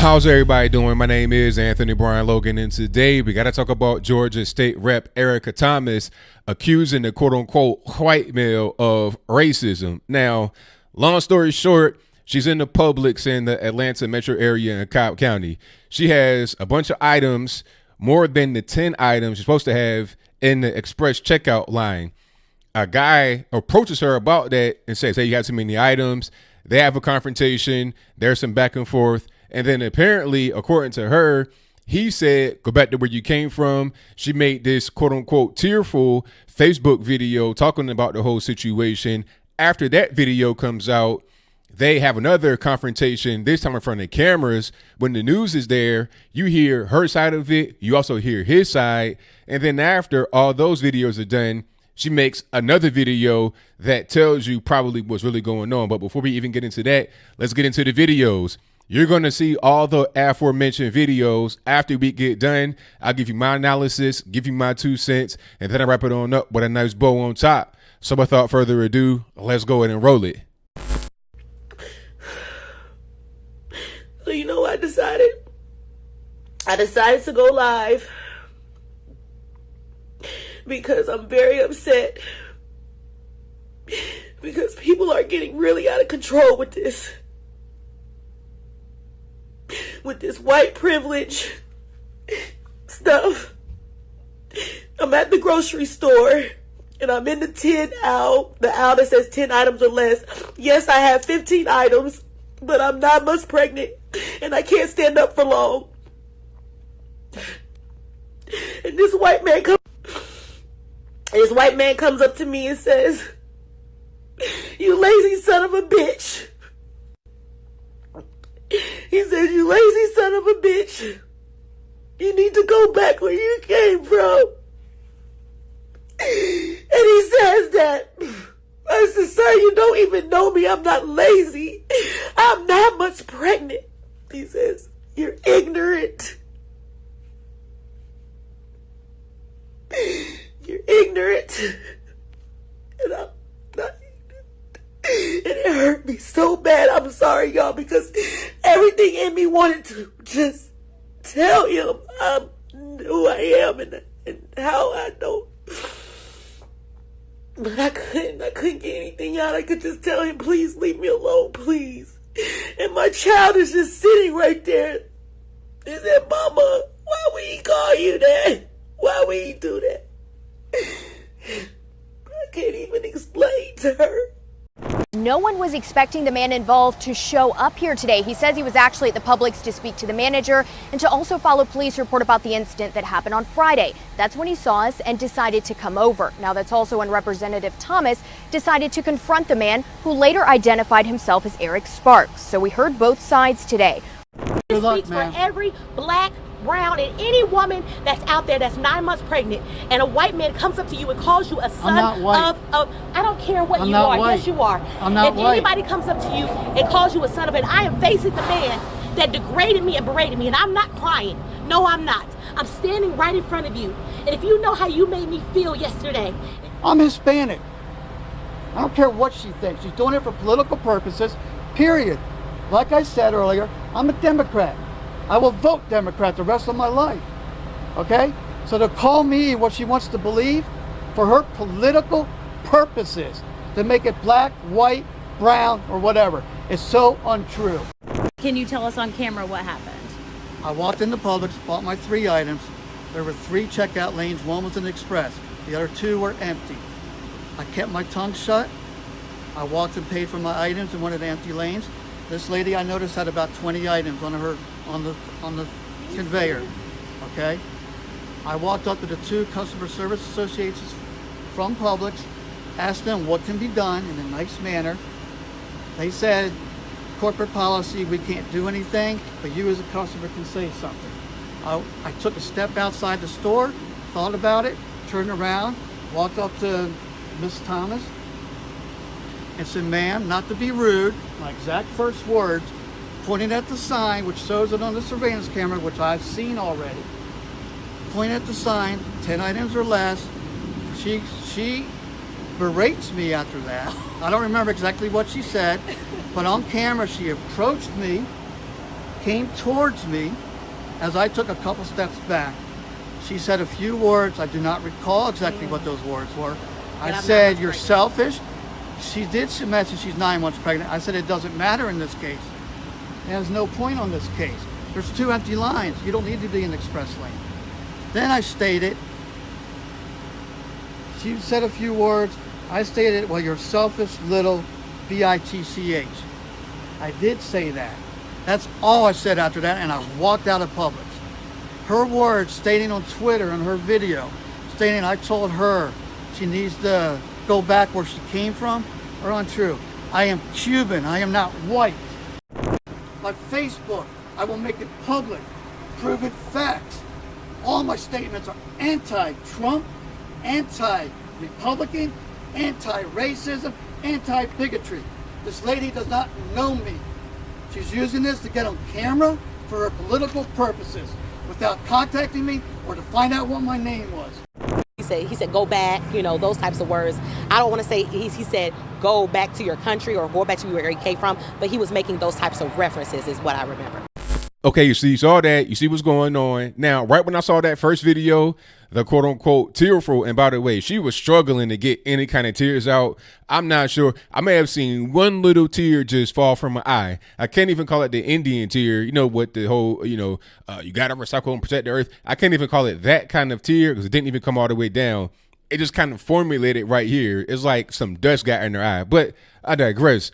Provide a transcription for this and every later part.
How's everybody doing? My name is Anthony Brian Logan, and today we got to talk about Georgia State Rep Erica Thomas accusing the quote-unquote white male of racism. Now, long story short, she's in the Publix in the Atlanta metro area in Cobb County. She has a bunch of items, more than the 10 items you're supposed to have in the express checkout line. A guy approaches her about that and says, hey, you got too many items. They have a confrontation. There's some back and forth. And then apparently, according to her, he said, go back to where you came from. She made this quote unquote tearful Facebook video talking about the whole situation. After that video comes out, they have another confrontation, this time in front of cameras. When the news is there, you hear her side of it. You also hear his side. And then after all those videos are done, she makes another video that tells you probably what's really going on. But before we even get into that, let's get into the videos. You're going to see all the aforementioned videos. After we get done, I'll give you my analysis, give you my 2 cents, and then I wrap it on up with a nice bow on top. So without further ado, let's go ahead and roll it. So you know what I decided? I decided to go live because I'm very upset because people are getting really out of control with this white privilege stuff. I'm at the grocery store and I'm in the 10 aisle, the aisle that says 10 items or less. Yes, I have 15 items, but I'm 9 months pregnant and I can't stand up for long. And this white man comes up to me and says, "You lazy son of a bitch." He says, "You lazy son of a bitch. You need to go back where you came from." And he says that. I said, "Sir, you don't even know me. I'm not lazy. I'm 9 months pregnant." He says, "You're ignorant. You're ignorant." And I'm not ignorant. And it hurt me so bad. I'm sorry, y'all, because everything in me wanted to just tell him who I am and how I know. But I couldn't get anything out. I could just tell him, please leave me alone, please. And my child is just sitting right there. He said, "Mama, why would he call you that? Why would he do that?" I can't even explain to her. No one was expecting the man involved to show up here today. He says he was actually at the Publix to speak to the manager and to also follow police report about the incident that happened on Friday. That's when he saw us and decided to come over. Now, that's also when Representative Thomas decided to confront the man, who later identified himself as Eric Sparks. So we heard both sides today. This speaks for every black, brown, and any woman that's out there that's 9 months pregnant, and a white man comes up to you and calls you a son of I don't care what you are. Yes, you are. If anybody comes up to you and calls you a son of it, I am facing the man that degraded me and berated me, and I'm not crying. No, I'm not. I'm standing right in front of you. And if you know how you made me feel yesterday. I'm Hispanic. I don't care what she thinks. She's doing it for political purposes, period. Like I said earlier, I'm a Democrat. I will vote Democrat the rest of my life, okay? So to call me what she wants to believe for her political purposes, to make it black, white, brown, or whatever, is so untrue. Can you tell us on camera what happened? I walked into Publix, bought my 3 items. There were 3 checkout lanes. One was an express. The other 2 were empty. I kept my tongue shut. I walked and paid for my items in one of the empty lanes. This lady I noticed had about 20 items on the conveyor, okay? I walked up to the 2 customer service associations from Publix, asked them what can be done in a nice manner. They said, corporate policy, we can't do anything, but you as a customer can say something. I took a step outside the store, thought about it, turned around, walked up to Miss Thomas, and said, "Ma'am, not to be rude," my exact first words, pointing at the sign, which shows it on the surveillance camera, which I've seen already. Pointing at the sign, 10 items or less. She berates me after that. I don't remember exactly what she said, but on camera she approached me, came towards me. As I took a couple steps back, she said a few words. I do not recall exactly what those words were. I said, "You're selfish." She did mention she's 9 months pregnant. I said, "It doesn't matter in this case. There's no point on this case. There's 2 empty lines. You don't need to be in the express lane." Then I stated, she said a few words. I stated, "Well, you're selfish little bitch." I did say that. That's all I said after that, and I walked out of Publix. Her words stating on Twitter in her video, stating I told her she needs to go back where she came from, are untrue. I am Cuban. I am not white. My Facebook, I will make it public. Proven facts. All my statements are anti-Trump, anti-Republican, anti-racism, anti-bigotry. This lady does not know me. She's using this to get on camera for her political purposes without contacting me or to find out what my name was. He said, go back, those types of words. I don't want to say, he said, go back to your country or go back to where he came from, but he was making those types of references is what I remember. Okay, you saw that. You see what's going on. Now, right when I saw that first video, the quote unquote tearful, and by the way, she was struggling to get any kind of tears out. I'm not sure. I may have seen one little tear just fall from my eye. I can't even call it the Indian tear. You know what the whole, you got to recycle and protect the earth. I can't even call it that kind of tear because it didn't even come all the way down. It just kind of formulated right here. It's like some dust got in her eye, but I digress.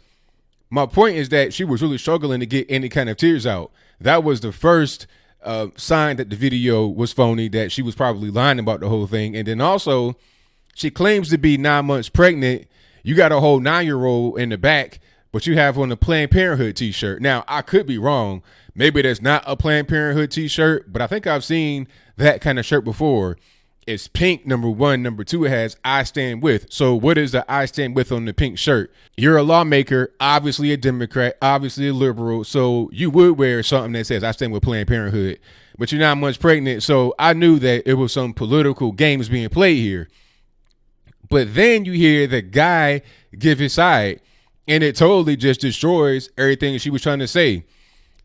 My point is that she was really struggling to get any kind of tears out. That was the first sign that the video was phony, that she was probably lying about the whole thing. And then also, she claims to be 9 months pregnant. You got a whole 9-year-old in the back, but you have on a Planned Parenthood t-shirt. Now, I could be wrong. Maybe that's not a Planned Parenthood t-shirt, but I think I've seen that kind of shirt before. It's pink, number one. Number two, it has "I stand with." So what is the "I stand with" on the pink shirt? You're a lawmaker, obviously a Democrat, obviously a liberal. So you would wear something that says "I stand with Planned Parenthood," but you're 9 months pregnant. So I knew that it was some political games being played here. But then you hear the guy give his side, and it totally just destroys everything she was trying to say.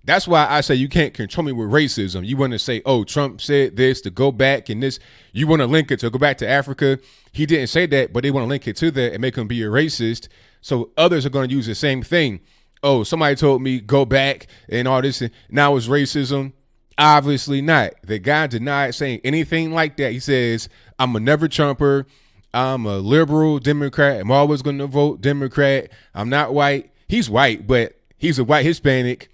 That's why I say you can't control me with racism. You want to say, oh, Trump said this to go back and this. You want to link it to go back to Africa. He didn't say that, but they want to link it to that and make him be a racist. So others are going to use the same thing. Oh, somebody told me go back and all this. And now it's racism. Obviously not. The guy denied saying anything like that. He says, I'm a never Trumper. I'm a liberal Democrat. I'm always going to vote Democrat. I'm not white. He's white, but he's a white Hispanic.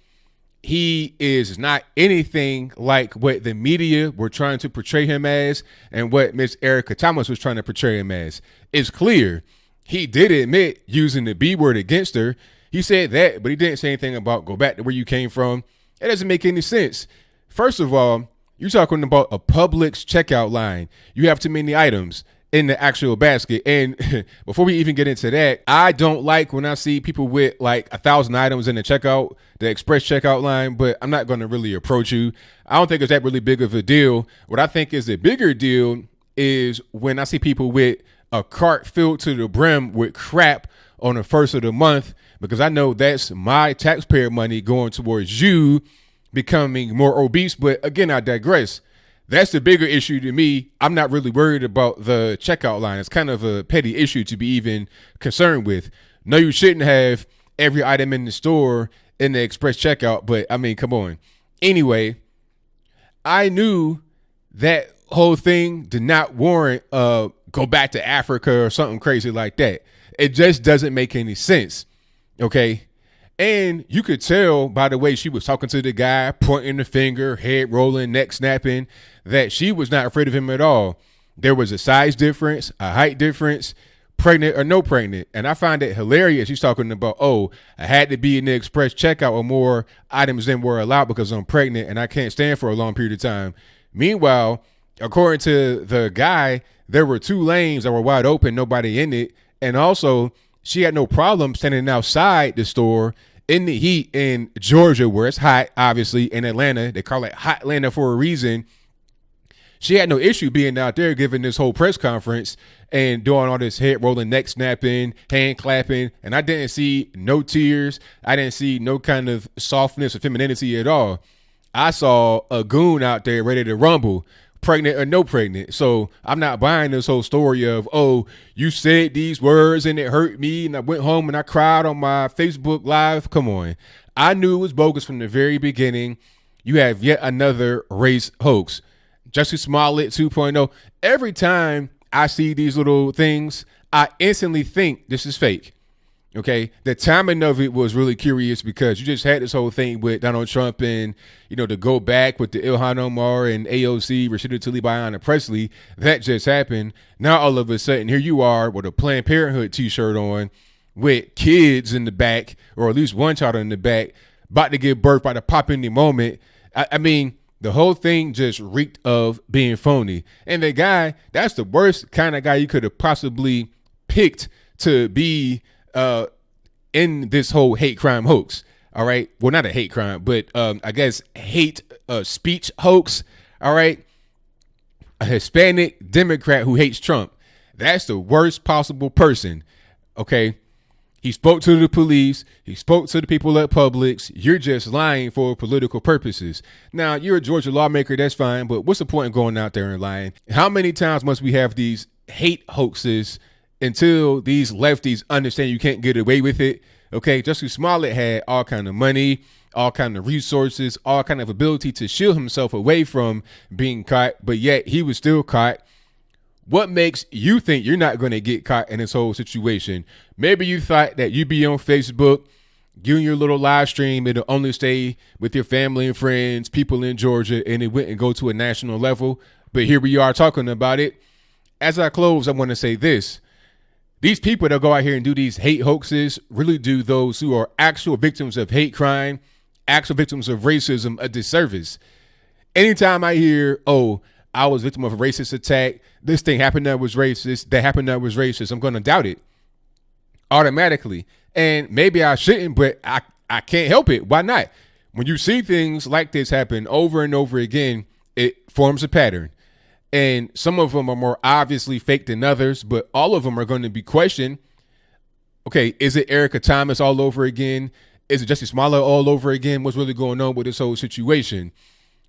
He is not anything like what the media were trying to portray him as and what Miss Erica Thomas was trying to portray him as. It's clear. He did admit using the B word against her. He said that, but he didn't say anything about go back to where you came from. It doesn't make any sense. First of all, you're talking about a Publix checkout line. You have too many items in the actual basket. And before we even get into that, I don't like when I see people with like 1,000 items in the checkout, the express checkout line, but I'm not going to really approach you. I don't think it's that really big of a deal. What I think is a bigger deal is when I see people with a cart filled to the brim with crap on the first of the month, because I know that's my taxpayer money going towards you becoming more obese. But again, I digress. That's the bigger issue to me. I'm not really worried about the checkout line. It's kind of a petty issue to be even concerned with. No, you shouldn't have every item in the store in the express checkout, but I mean, come on. Anyway, I knew that whole thing did not warrant go back to Africa or something crazy like that. It just doesn't make any sense. Okay. And you could tell by the way she was talking to the guy, pointing the finger, head rolling, neck snapping, that she was not afraid of him at all. There was a size difference, a height difference, pregnant or no pregnant. And I find it hilarious. She's talking about, oh, I had to be in the express checkout with more items than were allowed because I'm pregnant and I can't stand for a long period of time. Meanwhile, according to the guy, there were 2 lanes that were wide open, nobody in it. And also, she had no problem standing outside the store in the heat in Georgia, where it's hot, obviously, in Atlanta. They call it Hot Atlanta for a reason. She had no issue being out there giving this whole press conference and doing all this head rolling, neck snapping, hand clapping. And I didn't see no tears. I didn't see no kind of softness or femininity at all. I saw a goon out there ready to rumble, pregnant or no pregnant. So I'm not buying this whole story of, oh, you said these words and it hurt me and I went home and I cried on my Facebook Live. Come on. I knew it was bogus from the very beginning. You have yet another race hoax. Jussie Smollett 2.0. Every time I see these little things, I instantly think this is fake. Okay, the timing of it was really curious because you just had this whole thing with Donald Trump and, you know, to go back with the Ilhan Omar and AOC, Rashida Tlaib, Ayanna Presley. That just happened. Now all of a sudden, here you are with a Planned Parenthood T-shirt on with kids in the back, or at least one child in the back, about to give birth, about to pop any moment. I mean, the whole thing just reeked of being phony. And the guy, that's the worst kind of guy you could have possibly picked to be in this whole hate crime hoax. All right. Well, not a hate crime, but I guess hate speech hoax. All right. A Hispanic Democrat who hates Trump. That's the worst possible person. Okay. He spoke to the police. He spoke to the people at Publix. You're just lying for political purposes. Now, you're a Georgia lawmaker. That's fine. But what's the point in going out there and lying? How many times must we have these hate hoaxes until these lefties understand you can't get away with it? Okay, Jussie Smollett had all kind of money, all kind of resources, all kind of ability to shield himself away from being caught, but yet he was still caught. What makes you think you're not going to get caught in this whole situation? Maybe you thought that you'd be on Facebook, doing your little live stream, it'll only stay with your family and friends, people in Georgia, and it wouldn't go to a national level. But here we are talking about it. As I close, I want to say this. These people that go out here and do these hate hoaxes really do those who are actual victims of hate crime, actual victims of racism, a disservice. Anytime I hear, oh, I was victim of a racist attack, this thing happened that was racist, that happened that was racist, I'm going to doubt it automatically. And maybe I shouldn't, but I can't help it. Why not? When you see things like this happen over and over again, it forms a pattern. And some of them are more obviously fake than others, but all of them are going to be questioned. Okay, is it Erica Thomas all over again? Is it Jussie Smollett all over again? What's really going on with this whole situation?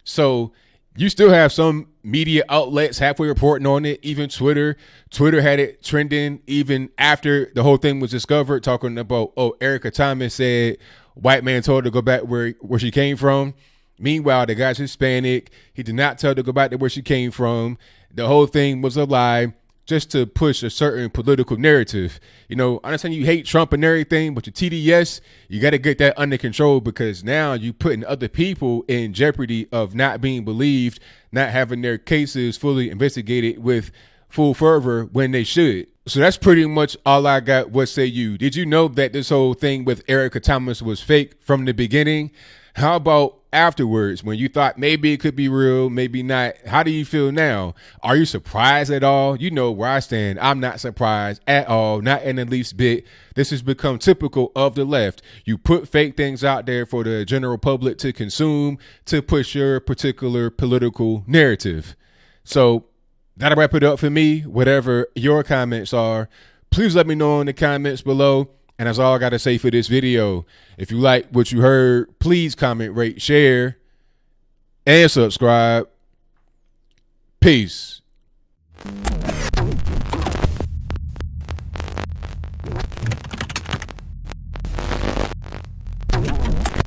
So you still have some media outlets halfway reporting on it, even Twitter. Twitter had it trending even after the whole thing was discovered, talking about, oh, Erica Thomas said white man told her to go back where she came from. Meanwhile, the guy's Hispanic. He did not tell her to go back to where she came from. The whole thing was a lie just to push a certain political narrative. You know, I understand you hate Trump and everything, but your TDS, you got to get that under control, because now you putting other people in jeopardy of not being believed, not having their cases fully investigated with full fervor when they should. So that's pretty much all I got. What say you? Did you know that this whole thing with Erica Thomas was fake from the beginning? How about afterwards, when you thought maybe it could be real, maybe not? How do you feel now? Are you surprised at all? You know where I stand. I'm not surprised at all, not in the least bit. This has become typical of the left. You put fake things out there for the general public to consume, to push your particular political narrative. So that'll wrap it up for me. Whatever your comments are, please let me know in the comments below. And that's all I got to say for this video. If you like what you heard, please comment, rate, share, and subscribe. Peace.